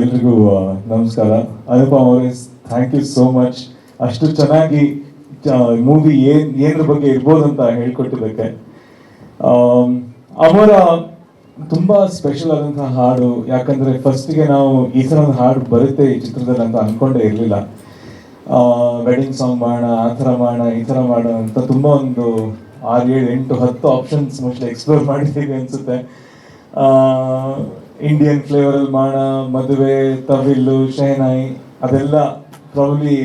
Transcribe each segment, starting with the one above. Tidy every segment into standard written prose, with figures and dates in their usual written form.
ಎಲ್ರಿಗೂ ನಮಸ್ಕಾರ. ಅನುಪಮ್ ಅವರೇ, ಥ್ಯಾಂಕ್ ಯು ಸೋ ಮಚ್. ಅಷ್ಟು ಚೆನ್ನಾಗಿ ಮೂವಿ ಏನ್ರ ಬಗ್ಗೆ ಇರ್ಬೋದು ಅಂತ ಹೇಳ್ಕೊಟ್ಟಿದ್ದಕ್ಕೆ. ಅಮರ ತುಂಬ ಸ್ಪೆಷಲ್ ಆದಂತಹ ಹಾಡು. ಯಾಕಂದರೆ ಫಸ್ಟಿಗೆ ನಾವು ಈ ಥರ ಒಂದು ಹಾಡು ಬರುತ್ತೆ ಈ ಚಿತ್ರದಲ್ಲಿ ಅಂತ ಅಂದ್ಕೊಂಡೇ ಇರಲಿಲ್ಲ. ವೆಡ್ಡಿಂಗ್ ಸಾಂಗ್ ಮಾಡೋಣ, ಆ ಥರ ಮಾಡೋಣ, ಈ ಥರ ಮಾಡೋಣ ಅಂತ ತುಂಬ ಒಂದು 6, 7, 8, 10 ಆಪ್ಷನ್ಸ್ ಮೋಸ್ಟ್ಲಿ ಎಕ್ಸ್ಪ್ಲೋರ್ ಮಾಡಿದ್ದೀವಿ ಅನಿಸುತ್ತೆ. ಇಂಡಿಯನ್ ಫ್ಲೇವರಲ್ಲಿ ಮಾಡೋಣ, ಮದುವೆ, ತಮಿಳು, ಶೆಹನಾಯಿ, ಅದೆಲ್ಲ ಪ್ರಾಬಬ್ಲಿ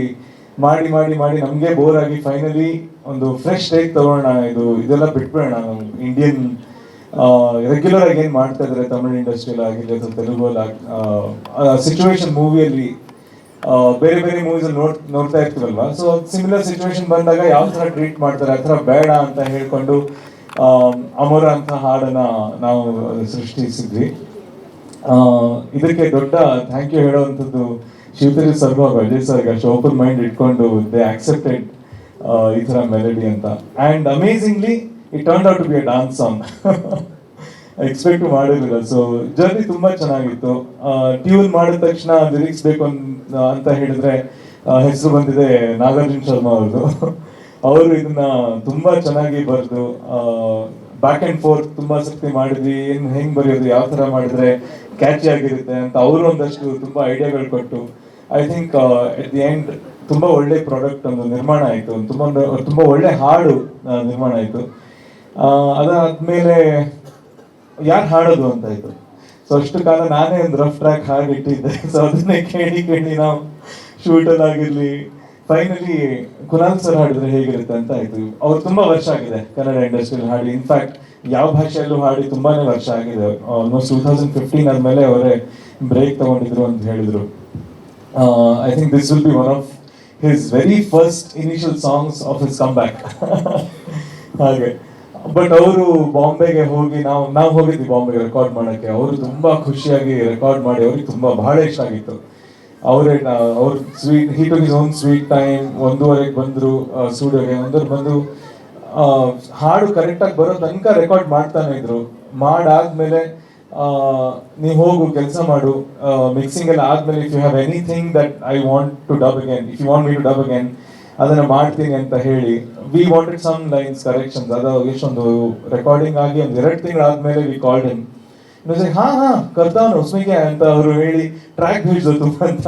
ಮಾಡಿ ಮಾಡಿ ಮಾಡಿ ನಮಗೆ ಬೋರ್ ಆಗಿ ಫೈನಲಿ ಒಂದು ಫ್ರೆಶ್ ಟೇಕ್ ತಗೋಣ, ಇದೆಲ್ಲ ಬಿಟ್ಬಿಡೋಣ. ನಾವು ಇಂಡಿಯನ್ ರೆಗ್ಯುಲರ್ ಆಗಿ ಏನು ಮಾಡ್ತಾ ಇದ್ದಾರೆ ತಮಿಳ್ ಇಂಡಸ್ಟ್ರಿಯಲ್ಲಿ ಆಗಿರಲಿ ಅಥವಾ ತೆಲುಗಲ್ಲಿ ಸಿಚುವೇಶನ್ ಮೂವಿಯಲ್ಲಿ ಬೇರೆ ಬೇರೆ ಮೂವೀಸ್ ನೋಡ್ತಾ ಇರ್ತೀವಲ್ವಾ. ಸೊ ಸಿಮಿಲರ್ ಸಿಚುವೇಶನ್ ಬಂದಾಗ ಯಾವ ಥರ ಟ್ರೀಟ್ ಮಾಡ್ತಾರೆ, ಆ ಥರ ಬೇಡ ಅಂತ ಹೇಳ್ಕೊಂಡು ಅಮರ ಅಂತ ಹಾಡನ್ನ ನಾವು ಸೃಷ್ಟಿಸಿದ್ವಿ. ಇದಕ್ಕೆ ದೊಡ್ಡ ಥ್ಯಾಂಕ್ ಯು ಹೇಳೋವಂಥದ್ದು ಶಿವತೇಜ್ ಸರ್ಗೂ ಅಜಯ್ ಸರ್ಗೆ. ಅಷ್ಟು ಓಪನ್ ಮೈಂಡ್ ಇಟ್ಕೊಂಡು ದೇ ಆಕ್ಸೆಪ್ಟೆಡ್ ಈ ಥರ ಮೆಲಡಿ ಅಂತ. And amazingly it turn out to be a dance song. Expect ಮಾಡಿರಲಿಲ್ಲ. ಸೊ ಜರ್ನಿ ತುಂಬ ಚೆನ್ನಾಗಿತ್ತು. ಟ್ಯೂನ್ ಮಾಡಿದ ತಕ್ಷಣ ಲಿರಿಕ್ಸ್ ಬೇಕು ಅಂತ ಹೇಳಿದ್ರೆ ಹೆಸರು ಬಂದಿದೆ ನಾಗಾರ್ಜುನ ಶರ್ಮಾ ಅವ್ರದ್ದು. ಅವರು ಇದನ್ನ ತುಂಬಾ ಚೆನ್ನಾಗಿ ಬರೆದು ಬ್ಯಾಕ್ ಆ್ಯಂಡ್ ಫೋರ್ತ್ ತುಂಬ ಸರ್ತಿ ಮಾಡಿದ್ವಿ. ಹೆಂಗೆ ಬರೆಯೋದು, ಯಾವ ಥರ ಮಾಡಿದ್ರೆ ಕ್ಯಾಚಿ ಆಗಿರುತ್ತೆ ಅಂತ ಅವರು ಒಂದಷ್ಟು ತುಂಬ ಐಡಿಯಾಗಳು ಕೊಟ್ಟು I think at the end ತುಂಬ ಒಳ್ಳೆ ಪ್ರಾಡಕ್ಟ್ ಒಂದು ನಿರ್ಮಾಣ ಆಯಿತು. ತುಂಬ ಒಳ್ಳೆ ಹಾಡು ನಿರ್ಮಾಣ ಆಯಿತು. ಅದಾದ್ಮೇಲೆ ಯಾರು ಹಾಡೋದು ಅಂತ ಆಯಿತು. ಸೊ ಅಷ್ಟು ಕಾಲ ನಾನೇ ಒಂದು ರಫ್ ಟ್ರ್ಯಾಕ್ ಹಾಡು ಇಟ್ಟಿದ್ದೆ. ಸೊ ಅದನ್ನೇ ಕೇಳಿ ಕೇಳಿ ನಾವು ಶೂಟಲ್ಲಾಗಿರಲಿ ಫೈನಲಿ ಕುನಾಲ್ ಸರ್ ಹಾಡಿದ್ರೆ ಹೇಗಿರುತ್ತೆ ಅಂತ ಆಯ್ತು. ಅವ್ರು ತುಂಬಾ ವರ್ಷ ಆಗಿದೆ ಕನ್ನಡ ಇಂಡಸ್ಟ್ರಿಯಲ್ಲಿ ಹಾಡಿ. ಇನ್ಫ್ಯಾಕ್ಟ್ ಯಾವ ಭಾಷೆಯಲ್ಲೂ ಹಾಡಿ ತುಂಬಾನೇ ವರ್ಷ ಆಗಿದೆ. ಆಲ್ಮೋಸ್ಟ್ 2015 ಆದ್ಮೇಲೆ ಅವರೇ ಬ್ರೇಕ್ ತಗೊಂಡಿದ್ರು ಅಂತ ಹೇಳಿದ್ರು. I think this will be one of his very first initial songs of his come back. ಹಾಗೆ ಬಟ್ ಅವರು ಬಾಂಬೆಗೆ ಹೋಗಿ ನಾವು ಹೋಗಿದ್ವಿ ಬಾಂಬೆಗೆ ರೆಕಾರ್ಡ್ ಮಾಡೋಕ್ಕೆ. ಅವರು ತುಂಬಾ ಖುಷಿಯಾಗಿ ರೆಕಾರ್ಡ್ ಮಾಡಿ ಅವ್ರಿಗೆ ತುಂಬಾ ಬಹಳ ಇಷ್ಟ ಆಗಿತ್ತು. ಅವ್ರ sweet he took his own sweet time. 1:30 ಬಂದ್ರು ಸ್ಟುಡಿಯೋಗೆ. 1:30 ಬಂದು ಹಾಡು ಕರೆಕ್ಟಾಗಿ ಬರೋ ತನಕ ರೆಕಾರ್ಡ್ ಮಾಡ್ತಾನೆ ಇದ್ರು. ಮಾಡಾದ್ಮೇಲೆ ನೀವು ಹೋಗು ಕೆಲಸ ಮಾಡು, ಮಿಕ್ಸಿಂಗ್ ಎಲ್ಲ ಆದ್ಮೇಲೆ if you have anything that I want to dub again, if you want me to dub again ಅದನ್ನ ಮಾಡ್ತೀನಿ ಅಂತ ಹೇಳಿ we wanted some lines corrections. ಅದು ಎಷ್ಟೊಂದು ರೆಕಾರ್ಡಿಂಗ್ ಆಗಿ ಒಂದು 2 ತಿಂಗಳಾದ್ಮೇಲೆ ವಿ ಕಾಲ್ಡ್ ಹಿಮ್. ಹಾ ಕರ್ತಾವನು ಉಸ್ಮಿಗೆ ಅಂತ ಅವರು ಹೇಳಿ ಟ್ರ್ಯಾಕ್ ಬೀಳ್ಸೋದು ಅಂತ.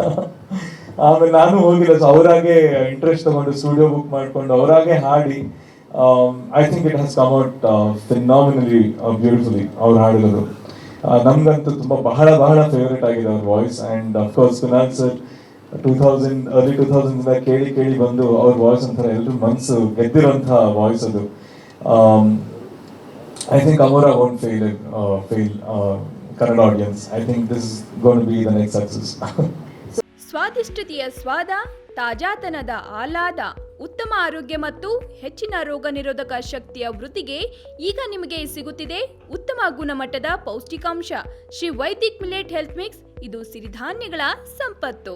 ಆಮೇಲೆ ನಾನು ಹೋಗಿಲ್ಲ. ಸೊ ಅವರಾಗೆ ಇಂಟ್ರೆಸ್ಟ್ ತಗೊಂಡು ಸ್ಟುಡಿಯೋ ಬುಕ್ ಮಾಡ್ಕೊಂಡು ಅವರಾಗೆ ಹಾಡಿ I think it has come out phenomenally beautifully. ಅವ್ರು ಹಾಡಿರೋದು ನಮ್ಗಂತೂ ತುಂಬ ಬಹಳ ಬಹಳ ಫೇವ್ರೇಟ್ ಆಗಿದೆ ಅವ್ರ voice. And of course Kunal sir early 2000 ಕೇಳಿ ಕೇಳಿ ಬಂದು ಅವ್ರ ವಾಯ್ಸ್ ಒಂಥರ ಎಲ್ಲರೂ ಮನಸ್ಸು ಗೆದ್ದಿರೋಂಥ ವಾಯ್ಸ್ ಅದು. I think Amora won't fail Kannada audience. I think this is going to be the next success. ಸ್ವಾದಿಷ್ಟತೆಯ ಸ್ವಾದ, ತಾಜಾತನದ ಆಹ್ಲಾದ, ಉತ್ತಮ ಆರೋಗ್ಯ ಮತ್ತು ಹೆಚ್ಚಿನ ರೋಗ ನಿರೋಧಕ ಶಕ್ತಿಯ ವೃದ್ಧಿಗೆ ಈಗ ನಿಮಗೆ ಸಿಗುತ್ತಿದೆ ಉತ್ತಮ ಗುಣಮಟ್ಟದ ಪೌಷ್ಟಿಕಾಂಶ Shri Vaidik millet health mix. ಇದು ಸಿರಿಧಾನ್ಯಗಳ ಸಂಪತ್ತು.